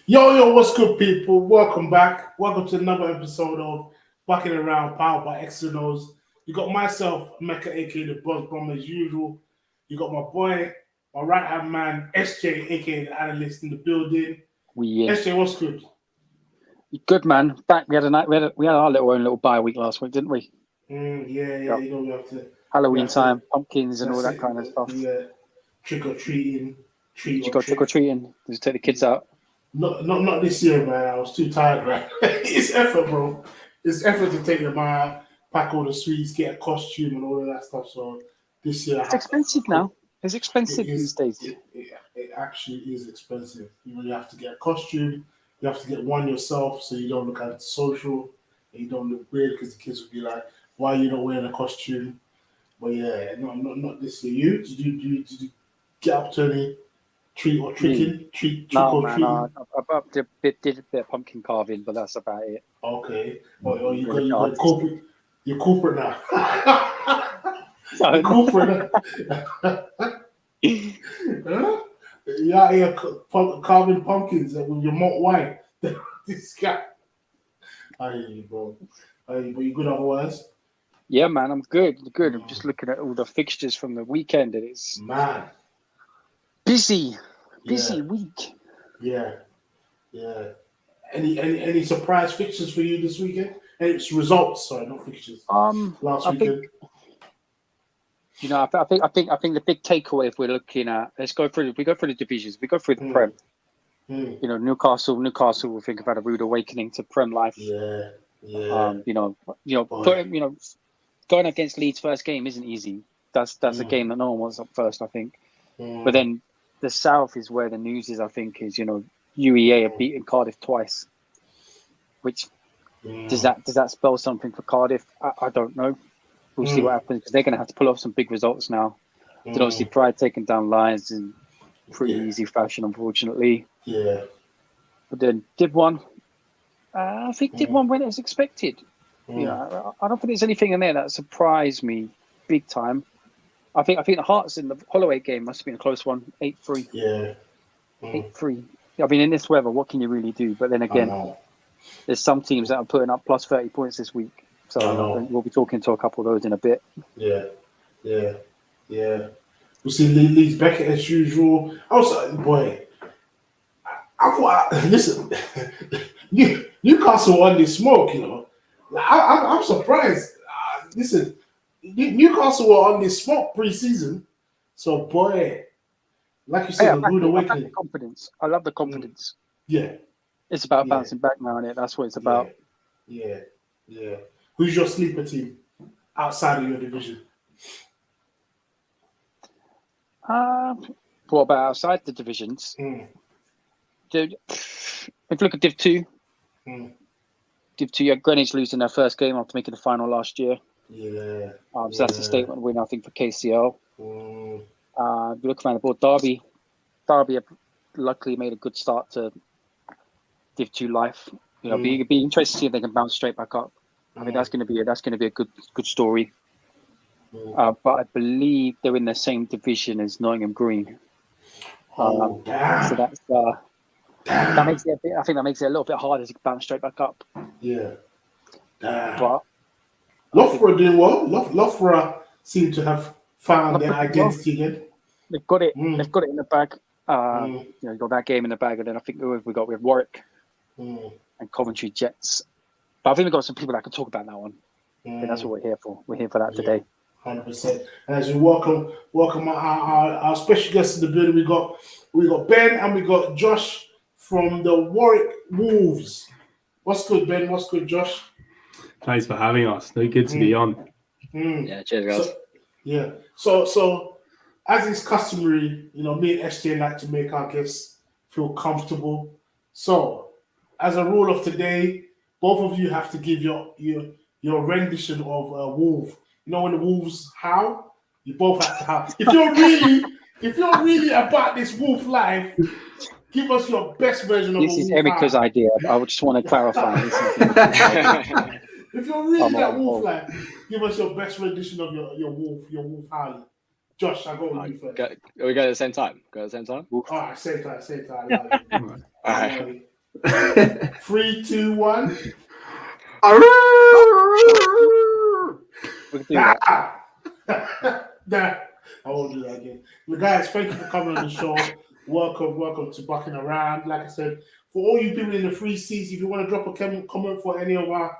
Yo, what's good, people? Welcome back. Welcome to another episode of Bucking Around, powered by Exs and Os. You got myself, Mecca, aka the Buzz Bomb, as usual. You got my boy, my right hand man, SJ, aka the analyst in the building. SJ, what's good? Good man. Back. We had our own little bye week last week, didn't we? Yeah. You know we have to Halloween time, pumpkins and all that kind of stuff. Yeah, trick or treating. Did you go trick or treating? Did you take the kids out? Not this year, man. I was too tired, man. It's effort, bro. It's effort to take them out, pack all the sweets, get a costume and all of that stuff. So this year, it's expensive now. It's expensive these days. It actually is expensive. You have to get a costume. You have to get one yourself, so you don't look antisocial and you don't look weird because the kids will be like, "Why are you not wearing a costume?" But yeah, not this year. Did you get up to any trick or treating? I did a bit of pumpkin carving, but that's about it. Okay. You got corporate. You're corporate now. You're corporate now. Huh? You're out here carving pumpkins with your malt wine. This guy. I hear you, bro. But you good otherwise? Yeah, man, I'm good. I'm just looking at all the fixtures from the weekend, and it's busy week. Yeah. Any surprise fixtures for you this weekend? It's results, sorry, not fixtures. Last weekend. I think the big takeaway, if we're looking at, we go through the divisions, we go through the Prem. Newcastle will think about a rude awakening to Prem life. Yeah. Going against Leeds first game isn't easy. That's a game that no one wants up first, I think. But then the South is where the news is. I think is UEA have beaten Cardiff twice, which does that spell something for Cardiff? I don't know. We'll see what happens because they're going to have to pull off some big results now. Then obviously Pride taking down Lions in pretty easy fashion, unfortunately. Yeah. But then Div 1, I think Div 1 went as expected. I don't think there's anything in there that surprised me big time. I think the Hearts in the Holloway game must have been a close one, 8-3. Yeah. 8-3. I mean, in this weather, what can you really do? But then again, there's some teams that are putting up plus 30 points this week. So we'll be talking to a couple of those in a bit. Yeah. We see Leeds Beckett as usual. Also, boy, I thought, listen, Newcastle won this smoke, I'm surprised. Listen, Newcastle were on this smoke pre-season. So, boy, like you said, the rude awakening. I love the confidence. Yeah. It's about bouncing back now, isn't it? That's what it's about. Yeah. Who's your sleeper team outside of your division? What about outside the divisions? Dude, if you look at Div 2, Greenwich losing their first game after making the final last year. Yeah. So that's a statement win, I think, for KCL. If you look around the board, Derby have luckily made a good start to Div 2 life. Be interested to see if they can bounce straight back up. I mean, that's going to be a good story. But I believe they're in the same division as Nottingham Green. Damn. So that's that makes it I think that makes it a little bit harder to bounce straight back up. Yeah. Damn. But Loughborough doing well. Loughborough seem to have found their identity again. They've got it. They've got it in the bag. You got that game in the bag, and then I think we have Warwick and Coventry Jets. But I think we've got some people that can talk about that one. I think that's what we're here for. We're here for that today. 100%. And as we welcome our special guests in the building, we got Ben and we got Josh from the Warwick Wolves. What's good, Ben? What's good, Josh? Thanks for having us. No good to be on. Yeah, cheers, guys. So as is customary, me and SJ like to make our guests feel comfortable. So, as a rule of today, both of you have to give your rendition of Wolf. When the Wolves howl, you both have to howl. If you're really about this Wolf life, give us your best version of this. This is Emika's idea. I just want to clarify. If you're really that Wolf life, give us your best rendition of your Wolf howling. Josh, I'll go with you first. We go at the same time. All right, same time. All right. 3, 2, 1. We can do that. Nah, I won't do that again. But guys, thank you for coming on the show. Welcome to Bucking Around. Like I said, for all you people in the free seats, if you want to drop a comment for any of our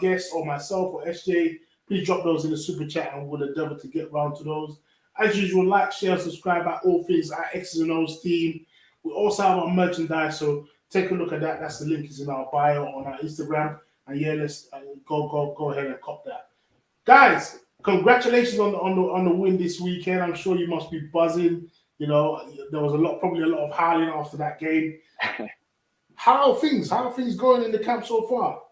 guests or myself or SJ, please drop those in the super chat and we'll endeavor to get round to those. As usual, like, share, subscribe at all things at Exs and Os team. We also have our merchandise, so take a look at that. That's the link is in our bio on our Instagram. And yeah, let's go ahead and cop that. Guys, congratulations on the win this weekend. I'm sure you must be buzzing. You know, there was probably a lot of howling after that game. How are things going in the camp so far?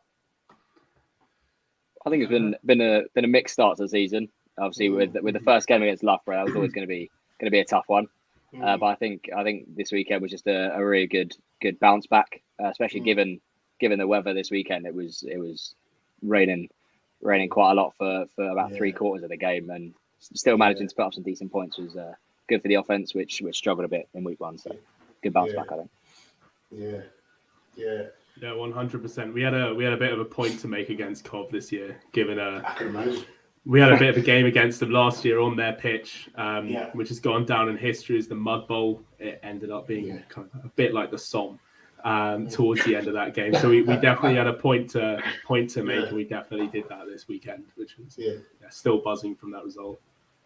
I think it's been a mixed start to the season. Obviously, with the first game against Loughborough, that was always going to be a tough one. But I think this weekend was just a really good bounce back, especially given the weather this weekend. It was raining quite a lot for about 3/4 of the game, and still managing to put up some decent points was good for the offense, which struggled a bit in week 1. So good bounce back, I think. Yeah, 100%. We had a bit of a point to make against Cov this year, given I can imagine. we had a bit of a game against them last year on their pitch, which has gone down in history as the Mud Bowl. It ended up being kind of a bit like the Somme towards the end of that game. So we definitely had a point to make, and we definitely did that this weekend, which was still buzzing from that result.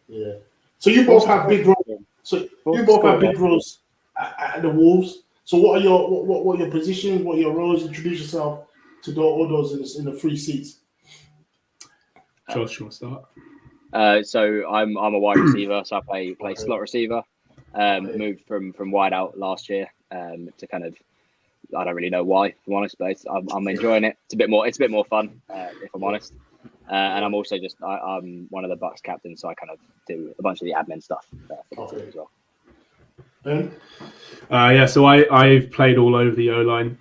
Yeah. So you both have big roles. So you both have big roles at the Wolves. So what are your positions? What are your roles? Introduce yourself to all those in the free seats. Josh, you want to start? So I'm a wide receiver, so I play slot receiver. Moved from wide out last year to kind of, I don't really know why, if I'm honest, but I'm enjoying it. It's a bit more fun, if I'm honest. And I'm also I'm one of the BUCs captains, so I kind of do a bunch of the admin stuff for the team as well. So I've played all over the O-line.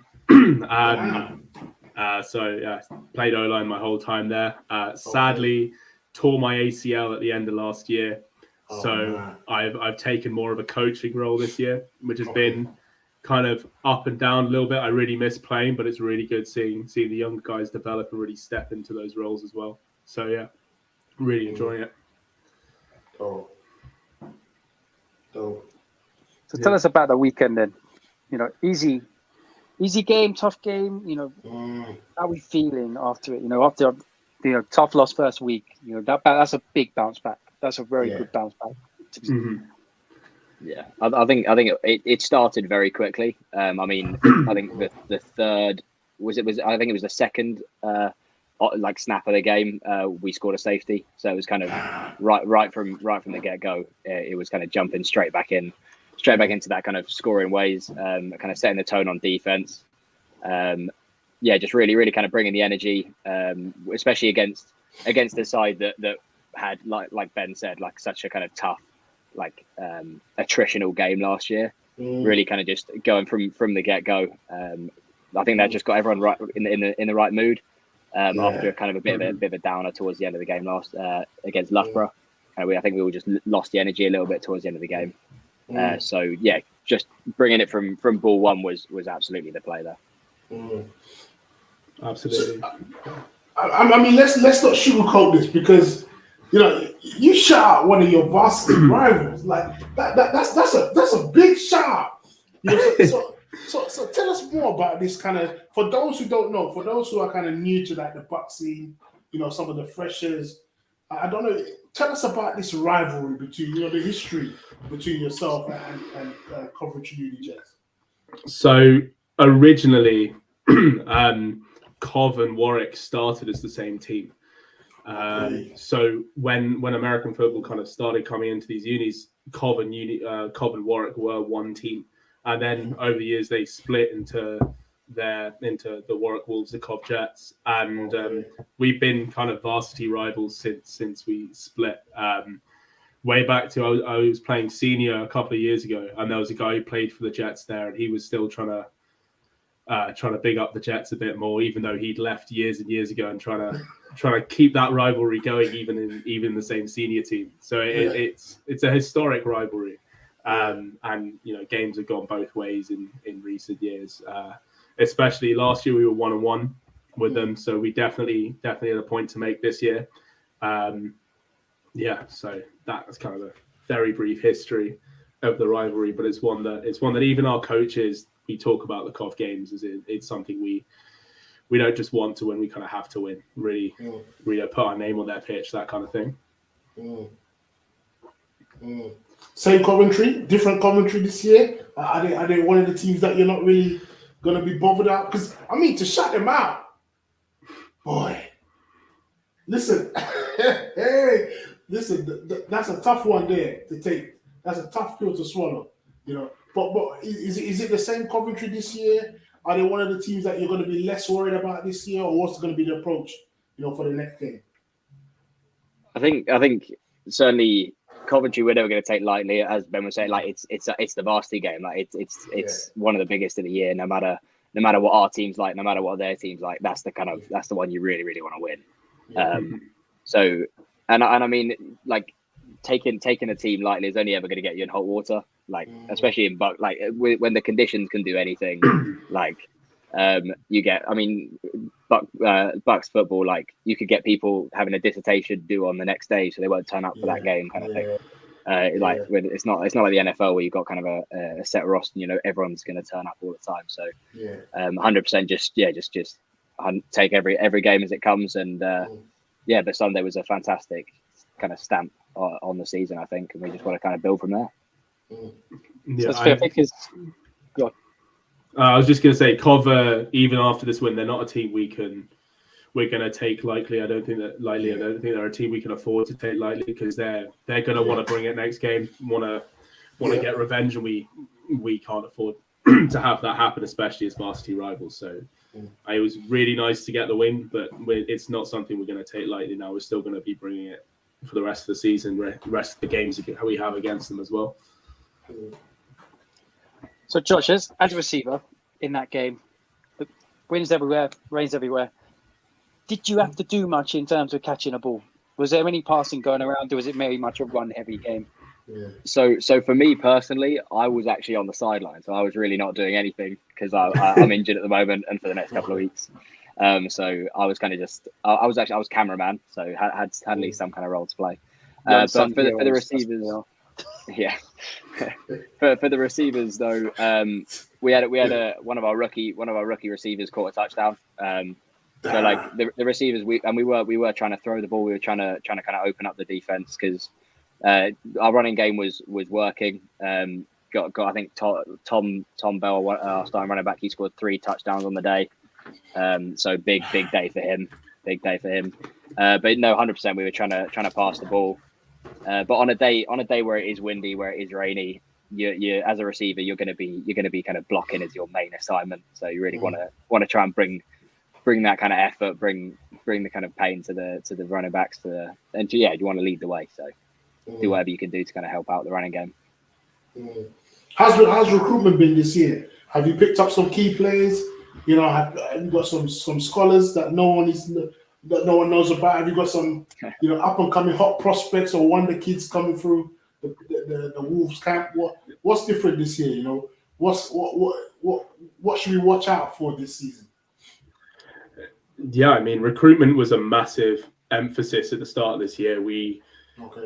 Played O-line my whole time there. Sadly, tore my ACL at the end of last year. I've taken more of a coaching role this year, which has been kind of up and down a little bit. I really miss playing, but it's really good seeing the young guys develop and really step into those roles as well. So yeah, really enjoying it. So tell us about the weekend then. You know, easy game, tough game. You know, how are we feeling after it? You know, after tough loss first week. You know, that's a big bounce back. That's a very good bounce back. Yeah, I think it started very quickly. I mean, I think the third I think it was the second snap of the game. We scored a safety, so it was kind of right from the get go. It was kind of jumping straight back into that kind of scoring ways, kind of setting the tone on defense. Just really kind of bringing the energy, especially against the side that had like Ben said, like such a kind of tough, attritional game last year. Really kind of just going from the get go. I think that just got everyone right in the right mood. After kind of a bit of a downer towards the end of the game last against Loughborough, I think we all just lost the energy a little bit towards the end of the game. Just bringing it from ball one was absolutely the play there. Absolutely. I mean, let's not sugarcoat this, because you know you shout out one of your varsity rivals like that. That's a big shout. You know, so tell us more about this kind of, for those who don't know, for those who are kind of new to the BUC scene. You know, some of the freshers. I don't know. Tell us about this rivalry between, the history between yourself and Coventry Uni Jets. So originally, Cov and Warwick started as the same team. So when American football kind of started coming into these unis, Cov and Warwick were one team, and then over the years they split into the Warwick Wolves, the Cov Jets, and we've been kind of varsity rivals since we split. Way back to I was playing senior a couple of years ago, and there was a guy who played for the Jets there, and he was still trying to big up the Jets a bit more, even though he'd left years and years ago, and trying to keep that rivalry going, even in the same senior team. So it's a historic rivalry, and games have gone both ways in recent years. especially last year we were 1-1 with them, so we definitely had a point to make this year. So that's kind of a very brief history of the rivalry, but it's one that even our coaches, we talk about the COF games as it's something we don't just want to win, we kind of have to win. Really put our name on their pitch, that kind of thing. Same Coventry, different Coventry this year. Are they one of the teams that you're not really going to be bothered out? Because I mean, to shut them out, boy. Listen, hey, listen. That's a tough one there to take. That's a tough pill to swallow, you know. But is it the same Coventry this year? Are they one of the teams that you're going to be less worried about this year, or what's going to be the approach, you know, for the next game? I think certainly Coventry we're never going to take lightly, as Ben was saying. Like it's the varsity game. Like it's one of the biggest of the year. No matter what our team's like, no matter what their team's like, that's the one you really want to win. So I mean, like taking a team lightly is only ever going to get you in hot water. Like especially in BUC, like when the conditions can do anything, like you get. I mean, BUCs football, like you could get people having a dissertation due on the next day, so they won't turn up for that game, kind of thing. It's not like the NFL where you've got kind of a set roster. You know, everyone's going to turn up all the time. So 100% just take every game as it comes, and but Sunday was a fantastic kind of stamp on the season, I think, and we just want to kind of build from there. I was just going to say, Cov, even after this win, they're not a team we're going to take lightly. I don't think they're a team we can afford to take lightly, because they're going to want to bring it next game, want to get revenge, and we can't afford to have that happen, especially as varsity rivals. So it was really nice to get the win, but it's not something we're going to take lightly now. We're still going to be bringing it for the rest of the season, rest of the games we have against them as well. So, Josh, as a receiver in that game, wins everywhere, rains everywhere, did you have to do much in terms of catching a ball? Was there any passing going around, or was it very much a run-heavy game? So for me personally, I was actually on the sideline, so I was really not doing anything because I'm injured at the moment and for the next couple of weeks. So I was kind of I was cameraman, so had at least some kind of role to play. But for the receivers, for the receivers though, we had one of our rookie receivers caught a touchdown. So like the receivers, we were trying to throw the ball. We were trying to kind of open up the defense because our running game was working. Got I think Tom Bell, our starting running back, he scored 3 touchdowns on the day. So big day for him. But no, 100%, we were trying to pass the ball. But on a day where it is windy, where it is rainy, you as a receiver, you're going to be kind of blocking as your main assignment. So you really want to try and bring that kind of effort, bring the kind of pain to the running backs, you want to lead the way. So do whatever you can do to kind of help out the running game. How's recruitment been this year? Have you picked up some key players? You know, have you got some scholars that no one knows about? Have you got some up and coming hot prospects or wonder kids coming through the Wolves camp? What's different this year? You know, what should we watch out for this season? Yeah, I mean, recruitment was a massive emphasis at the start of this year. We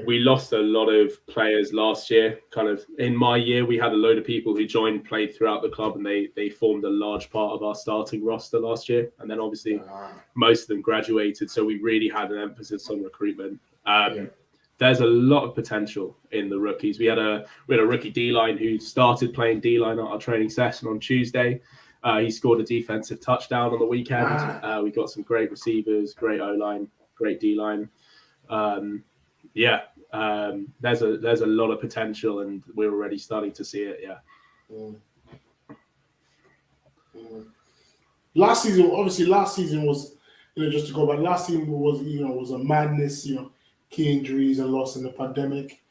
lost a lot of players last year. Kind of in my year, we had a load of people who played throughout the club, and they formed a large part of our starting roster last year. And then obviously most of them graduated, so we really had an emphasis on recruitment. There's a lot of potential in the rookies. We had a rookie D-line who started playing D-line at our training session on Tuesday. He scored a defensive touchdown on the weekend. We got some great receivers, great O-line, great D-line. There's a lot of potential, and we're already starting to see it. Last season was, just to go back. Last season was a madness. Key injuries and loss in the pandemic.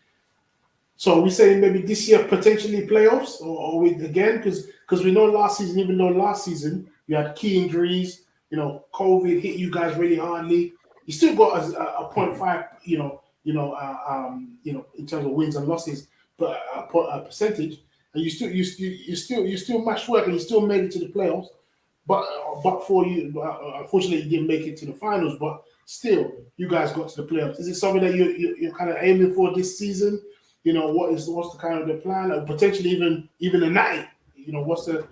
So are we saying maybe this year potentially playoffs, or we again because we know last season, even though last season you had key injuries, COVID hit you guys really hardly. You still got a 0.5, in terms of wins and losses, but a percentage, and you still matched work, and you still made it to the playoffs. but for you, unfortunately, you didn't make it to the finals. But still, you guys got to the playoffs. Is it something that you're kind of aiming for this season? You know, what's the kind of the plan, or potentially even a night? You know, what's the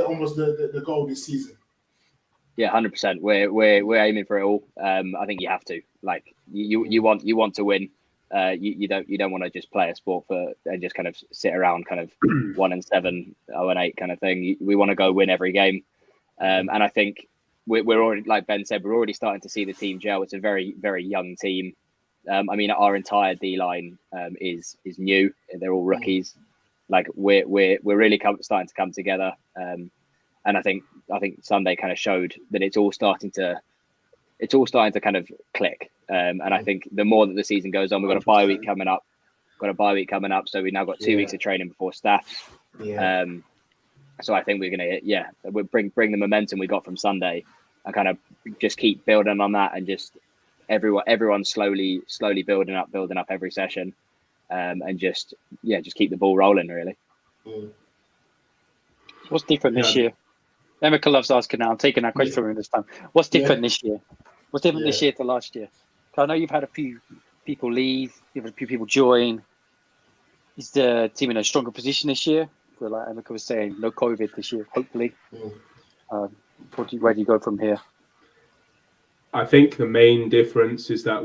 almost the goal this season? Yeah, 100%. We're aiming for it all. I think you have to. Like you want to win. You don't want to just play a sport and just kind of sit around kind of 1-7, 0-8 kind of thing. We want to go win every game. And I think we're already, like Ben said, we're already starting to see the team gel. It's a very, very young team. I mean, our entire D line is new. They're all rookies. Like we're really starting to come together. And I think Sunday kind of showed that it's all starting to kind of click. And I think the more that the season goes on, we've got a bye week coming up. So we've now got 2 weeks of training before staffs. Yeah. So I think we're gonna we'll bring the momentum we got from Sunday and kind of just keep building on that, and just everyone slowly building up every session, and just keep the ball rolling really. What's different this year? Emeka loves asking now. I'm taking that question from him this time. What's different this year? What's different this year to last year? I know you've had a few people leave, you've had a few people join. Is the team in a stronger position this year? Well, like Emeka was saying, no COVID this year, hopefully. Where do you go from here? I think the main difference is that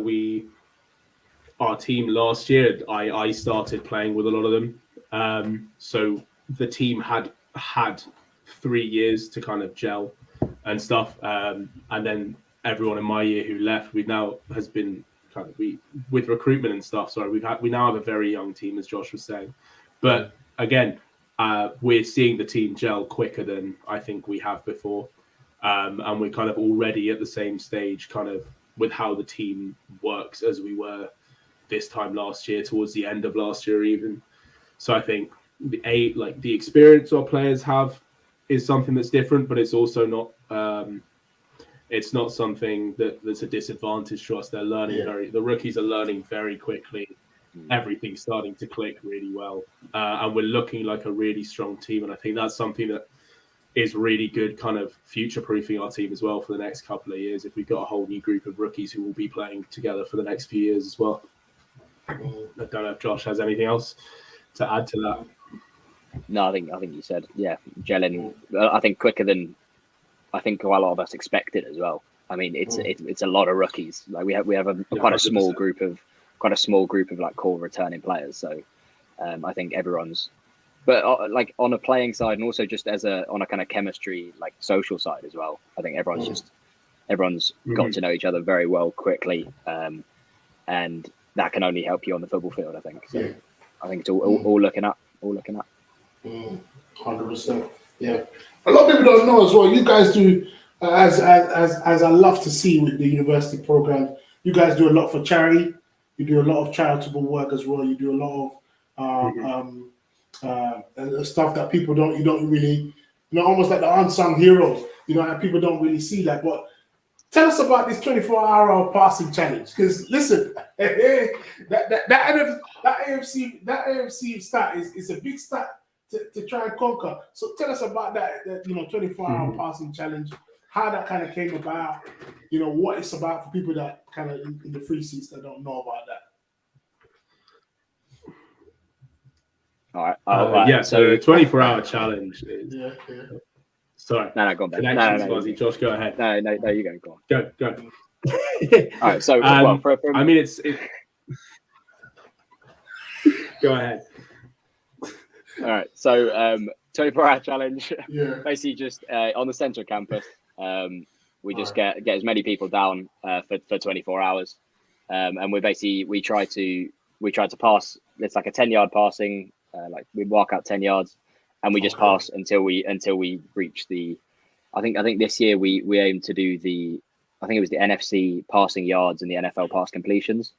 our team last year, I started playing with a lot of them. So the team had 3 years to kind of gel and stuff. And then everyone in my year who left, has been kind of with recruitment and stuff. Sorry, we now have a very young team, as Josh was saying. But again, we're seeing the team gel quicker than I think we have before. And we're kind of already at the same stage kind of with how the team works as we were this time last year, towards the end of last year even. So I think the experience our players have is something that's different, but it's also not it's not something that's a disadvantage to us. They're learning the rookies are learning very quickly. Everything's starting to click really well, and we're looking like a really strong team. And I think that's something that is really good, kind of future-proofing our team as well for the next couple of years. If we've got a whole new group of rookies who will be playing together for the next few years as well. I don't know if Josh has anything else to add to that. No, I think you said gelling. I think quicker than I think quite a lot of us expected as well. I mean, it's a lot of rookies. Like we have quite a small group of like core returning players. So I think everyone's, but like on a playing side and also just on a kind of chemistry, like social side as well. I think everyone's got to know each other very well quickly, and that can only help you on the football field. I think. So I think it's all looking up. 100%. Yeah. A lot of people don't know as well. You guys do, as I love to see with the university program, you guys do a lot for charity. You do a lot of charitable work as well. You do a lot of stuff that people don't really, almost like the unsung heroes. And people don't really see that. But tell us about this 24-hour passing challenge. Because listen, that AFC stat is a big stat to try and conquer. So tell us about that 24-hour passing challenge, how that kind of came about, what it's about for people that kind of in the free seats that don't know about that. All right. So the 24-hour challenge is... Sorry. No, go on, Ben. Connections fuzzy. Josh, go ahead. No, you go. Go on. Go. All right. So, I mean, it's go ahead. All right. So, 24-hour challenge. Yeah. Basically, just on the central campus, we just get as many people down for 24 hours, and we try to pass. It's like a 10-yard passing. Like we walk out 10 yards. And we just pass until we reach the. I think this year we aim to do the. I think it was the NFC passing yards and the NFL pass completions.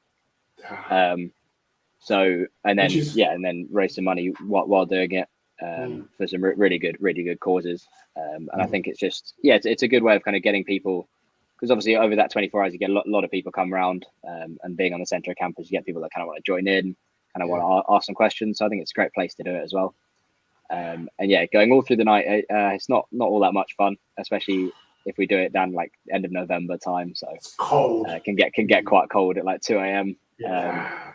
So and then raise some money while doing it for some really good causes. And I think it's just it's a good way of kind of getting people, because obviously over that 24 hours you get a lot of people come around, and being on the centre of campus you get people that kind of want to join in, kind of want to ask some questions. So I think it's a great place to do it as well. And yeah, going all through the night, it's not all that much fun, especially if we do it down like end of November time. So It's cold. Can get quite cold at like 2 a.m. Yeah.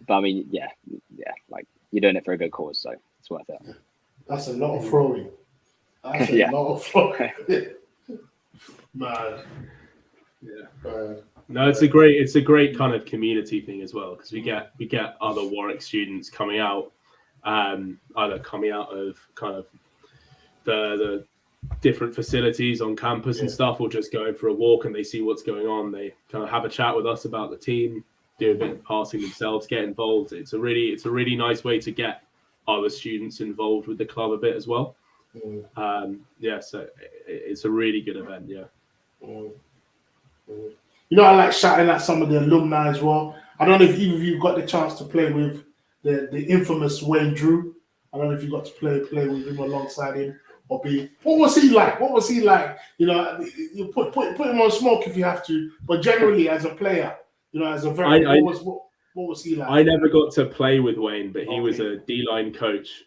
But I mean, yeah, like you're doing it for a good cause, so it's worth it. That's a lot of throwing. That's a Yeah. lot of throwing. Man. Yeah. No, it's a great kind of community thing as well, because we get other Warwick students coming out, either coming out of kind of the different facilities on campus and stuff, or just going for a walk and they see what's going on. They kind of have a chat with us about the team, do a bit of passing themselves, get involved. It's a really nice way to get other students involved with the club a bit as well. So it's a really good event. You know, I like shouting at some of the alumni as well. I don't know if either of you got the chance to play with the infamous Wayne Drew. I don't know if you got to play with him alongside him, or be. What was he like? You know, you put him on smoke if you have to, but generally as a player, you know, as a very what was he like? I never got to play with Wayne, but he was a D-line coach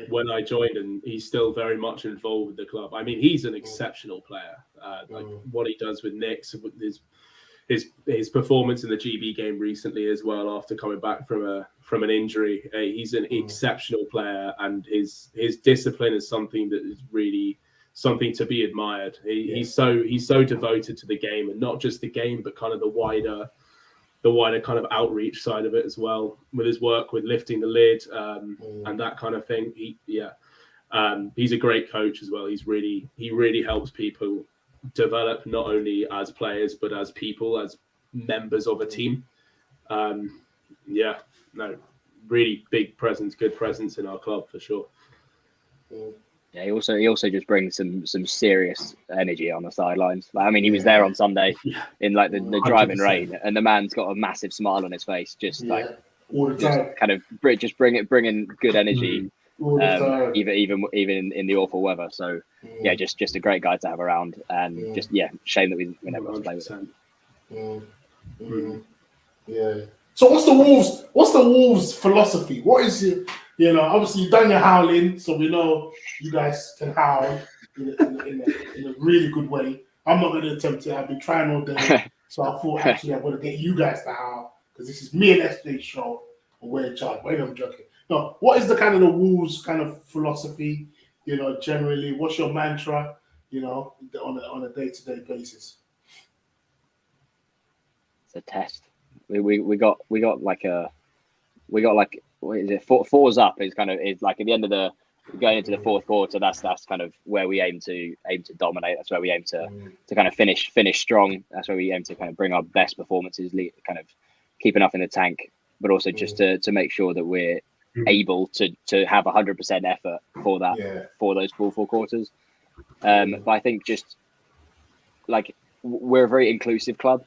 when I joined, and he's still very much involved with the club. I mean, he's an exceptional player. Like what he does with Knicks, with his performance in the GB game recently as well, after coming back from an injury. He's an exceptional player, and his discipline is something that is really something to be admired. He's so devoted to the game, and not just the game, but kind of the wider kind of outreach side of it as well, with his work with lifting the lid and that kind of thing. He's a great coach as well. He really helps people develop, not only as players but as people, as members of a team. Really big presence, good presence in our club for sure. Yeah, he also just brings some serious energy on the sidelines. Like, I mean, he was there on Sunday in like the driving rain, and the man's got a massive smile on his face, just like all the time. Just kind of bringing good energy, even in the awful weather. So just a great guy to have around, and shame that we never got to play with him. So what's the Wolves philosophy? What is it? You know, obviously you've done your howling, so we know you guys can howl in a really good way. I'm not going to attempt it. I've been trying all day, so I thought actually I'm going to get you guys to howl, because this is me and SJ's show, and we're in charge. Wait, I'm joking. No, what is the Wolves kind of philosophy? You know, generally, what's your mantra? You know, on a day-to-day basis. It's a test. We got like what is it? Fours up is like at the end of the going into the fourth quarter. That's kind of where we aim to dominate. That's where we aim to kind of finish strong. That's where we aim to kind of bring our best performances, kind of keep enough in the tank, but also just to make sure that we're able to have 100% effort for those full four quarters. But I think just like we're a very inclusive club.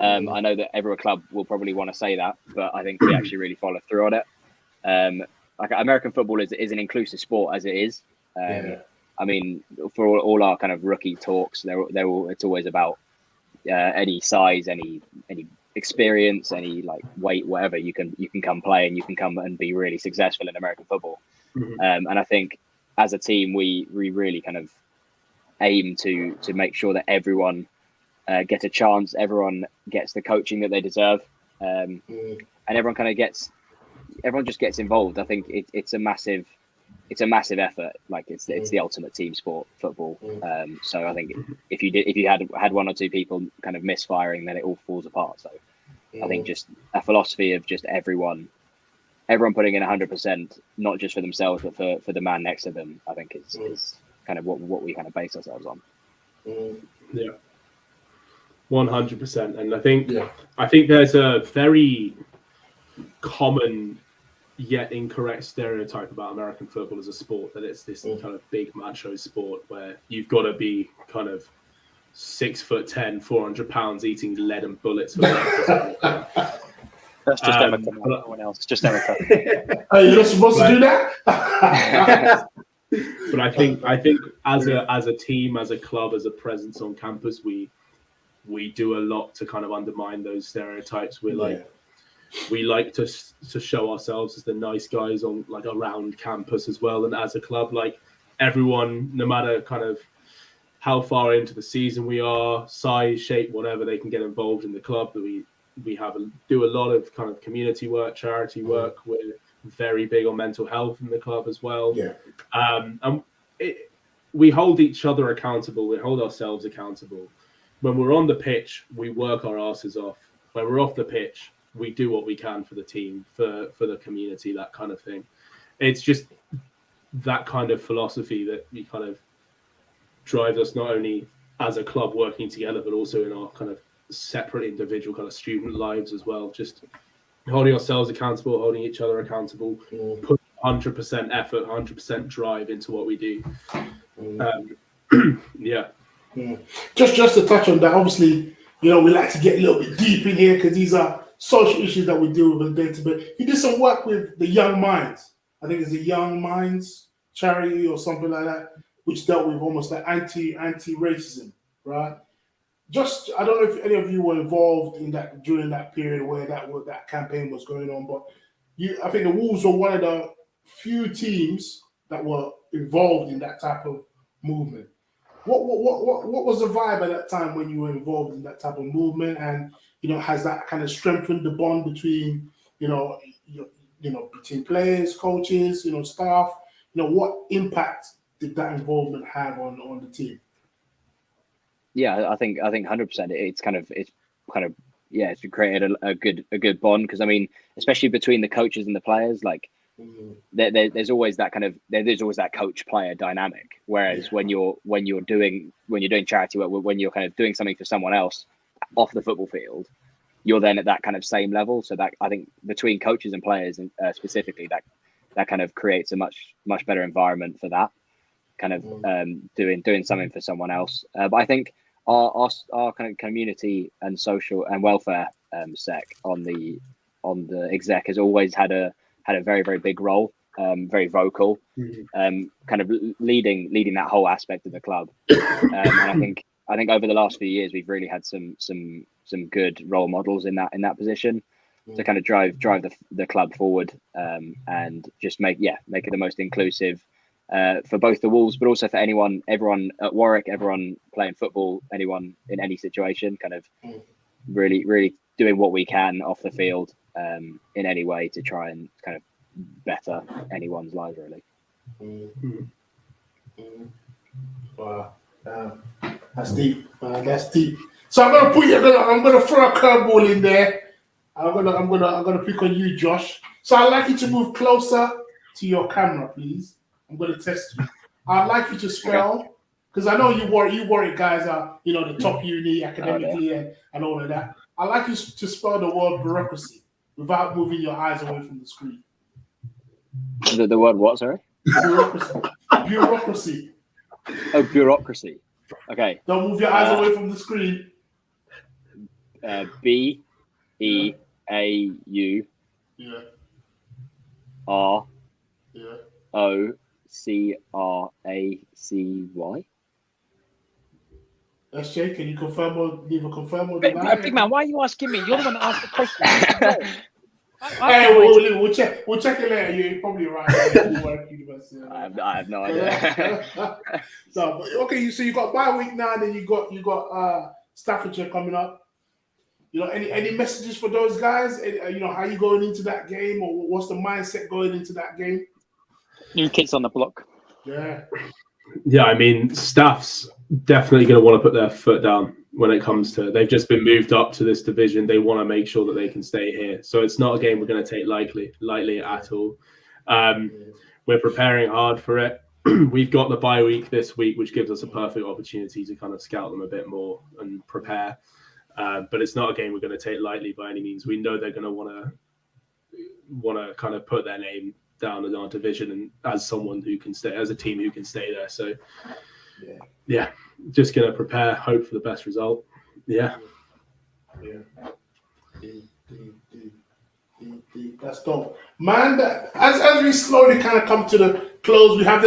I know that every club will probably want to say that, but I think we actually really follow through on it. Like American football is an inclusive sport as it is. I mean, for all our kind of rookie talks, it's always about any size, any experience, any like weight, whatever you can come play, and you can come and be really successful in American football. And I think as a team, we really kind of aim to make sure that everyone gets a chance, everyone gets the coaching that they deserve, and everyone just gets involved. I think it's a massive effort. Like it's the ultimate team sport, football. So I think if you had one or two people kind of misfiring, then it all falls apart. So I think just a philosophy of just everyone putting in 100%, not just for themselves, but for the man next to them, I think is kind of what we kind of base ourselves on. 100%. And I think there's a very common yet incorrect stereotype about American football as a sport, that it's this kind of big macho sport where you've got to be kind of 6'10", 400 pounds, eating lead and bullets for breakfast. That's just Erica, no one else. Just Erica. Are you not supposed to do that? But I think as a team, as a club, as a presence on campus, we do a lot to kind of undermine those stereotypes. We're like we like to show ourselves as the nice guys on like around campus as well, and as a club, like everyone, no matter kind of how far into the season we are, size, shape, whatever, they can get involved in the club. That we do a lot of kind of community work, charity work. We're very big on mental health in the club as well. Yeah. And we hold each other accountable. We hold ourselves accountable. When we're on the pitch, we work our asses off. When we're off the pitch, we do what we can for the team, for the community, that kind of thing. It's just that kind of philosophy that we kind of drives us not only as a club working together, but also in our kind of separate individual kind of student lives as well. Just holding ourselves accountable, holding each other accountable, put 100% effort, 100% drive into what we do. Just to touch on that, obviously, we like to get a little bit deep in here because these are social issues that we deal with on day to day. You did some work with the Young Minds. I think it's the Young Minds charity or something like that, which dealt with almost like anti-racism, right? I don't know if any of you were involved in that during that period where that campaign was going on, but I think the Wolves were one of the few teams that were involved in that type of movement. What was the vibe at that time when you were involved in that type of movement, and has that kind of strengthened the bond between between players, coaches, staff? What impact did that involvement have on the team? Yeah, I think 100%. It's created a good bond, because I mean, especially between the coaches and the players, like there's always that coach player dynamic. Whereas when you're doing charity work, when you're kind of doing something for someone else off the football field, you're then at that kind of same level. So that, I think, between coaches and players, and specifically, that kind of creates a much better environment for that kind of doing something for someone else. But I think our kind of community and social and welfare sec on the exec has always had a very, very big role, very vocal, kind of leading that whole aspect of the club. And I think over the last few years we've really had some good role models in that position to kind of drive the club forward, and just make it the most inclusive for both the Wolves, but also for everyone at Warwick, everyone playing football, anyone in any situation, kind of really, really doing what we can off the field, in any way to try and kind of better anyone's life, really. Wow, that's deep. That's deep. So I'm gonna throw a curveball in there. I'm gonna pick on you, Josh. So I'd like you to move closer to your camera, please. I'm gonna test you. I'd like you to spell, because I know you worry guys are the top uni academically and all of that. I'd like you to spell the word bureaucracy without moving your eyes away from the screen. The word what, sorry? Bureaucracy. Oh, bureaucracy. Okay. Don't move your eyes away from the screen. BEAU ROCRACY. SJ, can you confirm or deny? Big man, why are you asking me? You're the one that asked the question. Hey, we'll check it later. You're probably right. I have no idea. So you got bye week now, and then you got Staffordshire coming up. Any messages for those guys? How you going into that game, or what's the mindset going into that game? New kids on the block. Yeah, I mean, staff's definitely going to want to put their foot down when it comes to. They've just been moved up to this division. They want to make sure that they can stay here. So it's not a game we're going to take lightly at all. We're preparing hard for it. We've got the bye week this week, which gives us a perfect opportunity to kind of scout them a bit more and prepare. But it's not a game we're going to take lightly by any means. We know they're going to want to kind of put their name down in our division, and as someone who can stay, as a team who can stay there. So yeah, just going to prepare, hope for the best result. That's dope, man. As we slowly kind of come to the close, we have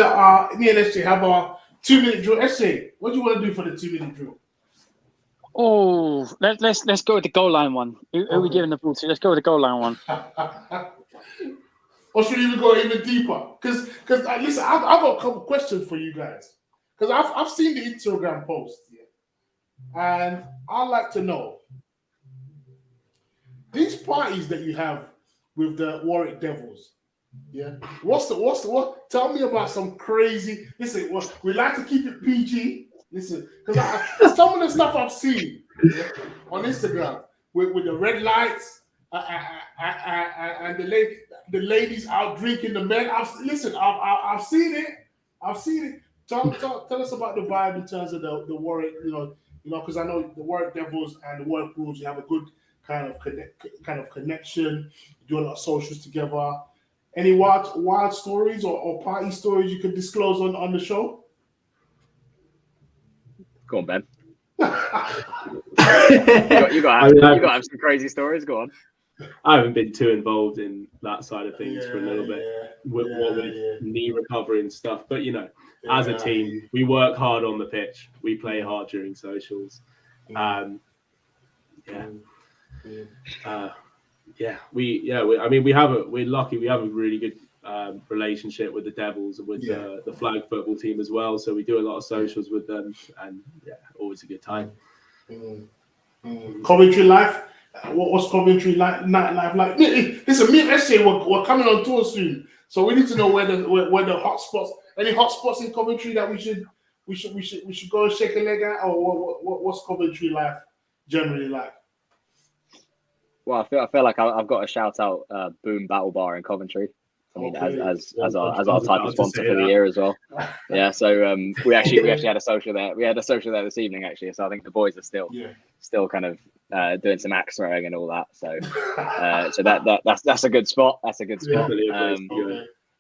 me and SJ have our 2-minute drill. SJ, what do you want to do for the 2-minute drill? Oh, let's go with the goal line one. Who are we giving the ball to? Let's go with the goal line one. Or should we even go even deeper? Because listen, I've got a couple questions for you guys. Because I've seen the Instagram post, and I'd like to know these parties that you have with the Warwick Devils. Yeah, what? Tell me about some crazy. Listen, we like to keep it PG. Listen, because some of the stuff I've seen on Instagram with the red lights and the ladies out drinking the men. I've seen it. I've seen it. Tell us about the vibe in terms of the Warwick. Because I know the Warwick Devils and the Warwick Wolves. You have a good kind of connection. You do a lot of socials together. Any wild stories or party stories you could disclose on the show? Go on, Ben. you got to have some crazy stories. Go on. I haven't been too involved in that side of things for a little bit with knee recovery and stuff. But as a team, we work hard on the pitch. We play hard during socials. We have we're lucky. We have a really good relationship with the Devils and with the flag football team as well. So we do a lot of socials with them, and always a good time. Coventry life. What's Coventry nightlife like? Listen, me and SJ we're coming on tour soon, so we need to know where the hot spots. Any hot spots in Coventry that we should go and shake a leg at, or what's Coventry life generally like? Well, I feel like I've got to shout out Boom Battle Bar in Coventry. I mean, as our type of sponsor for the year as well. Yeah, so we actually had a social there. We had a social there this evening actually. So I think the boys are still kind of doing some axe throwing and all that. So that's a good spot. That's a good spot.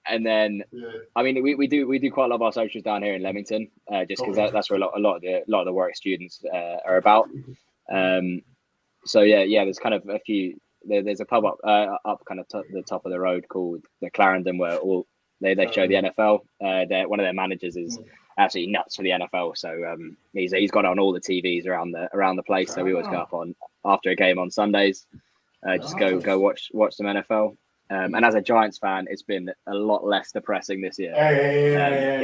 And then I mean we do quite a lot of our socials down here in Leamington, just because that's where a lot of the Warwick students are about. So there's kind of a few. There's a pub up kind of the top of the road called the Clarendon, where they show the NFL. One of their managers is absolutely nuts for the NFL, so he's got on all the TVs around the place. So we always go up on after a game on Sundays, just go watch some NFL. And as a Giants fan, it's been a lot less depressing this year.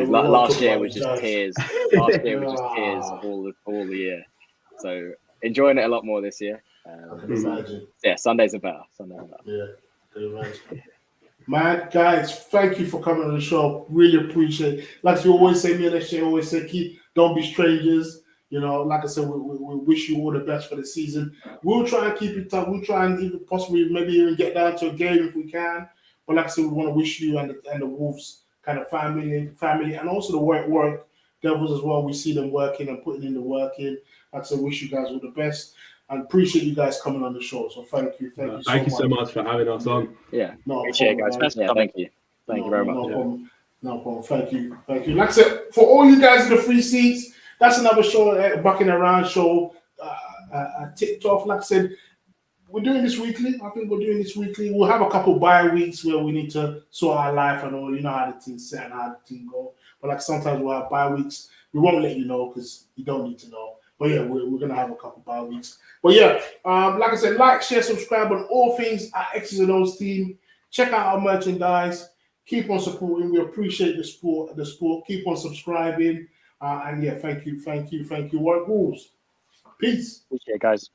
Last year was just tears. Last year was just tears all the year. So enjoying it a lot more this year. Sundays are better. Man, guys, thank you for coming on the show. Really appreciate it. Like we always say, me and SJ always say, don't be strangers. Like I said, we wish you all the best for the season. We'll try and keep in touch. We'll try and even possibly maybe even get down to a game if we can. But like I said, we want to wish you and the Wolves kind of family, and also the Warwick Devils as well. We see them working and putting in the work in. Like I said, wish you guys all the best. And appreciate you guys coming on the show. So thank you. Thank you so much for having us on. Yeah. Appreciate it, guys. Thank you. Thank you very much. No problem. Thank you. Like I said, for all you guys in the free seats, that's another show, Bucking Around show. Ticked off. Like I said, we're doing this weekly. I think we're doing this weekly. We'll have a couple bye weeks where we need to sort our life and all. You know how the team's set and how the team go. But like sometimes we'll have bye weeks. We won't let you know because you don't need to know. But yeah, we're going to have a couple bye weeks. But yeah, like I said, like, share, subscribe on all things at Exs and Os team. Check out our merchandise. Keep on supporting. We appreciate the sport. Keep on subscribing. And yeah, thank you. Warwick Wolves. Peace. Appreciate it, guys.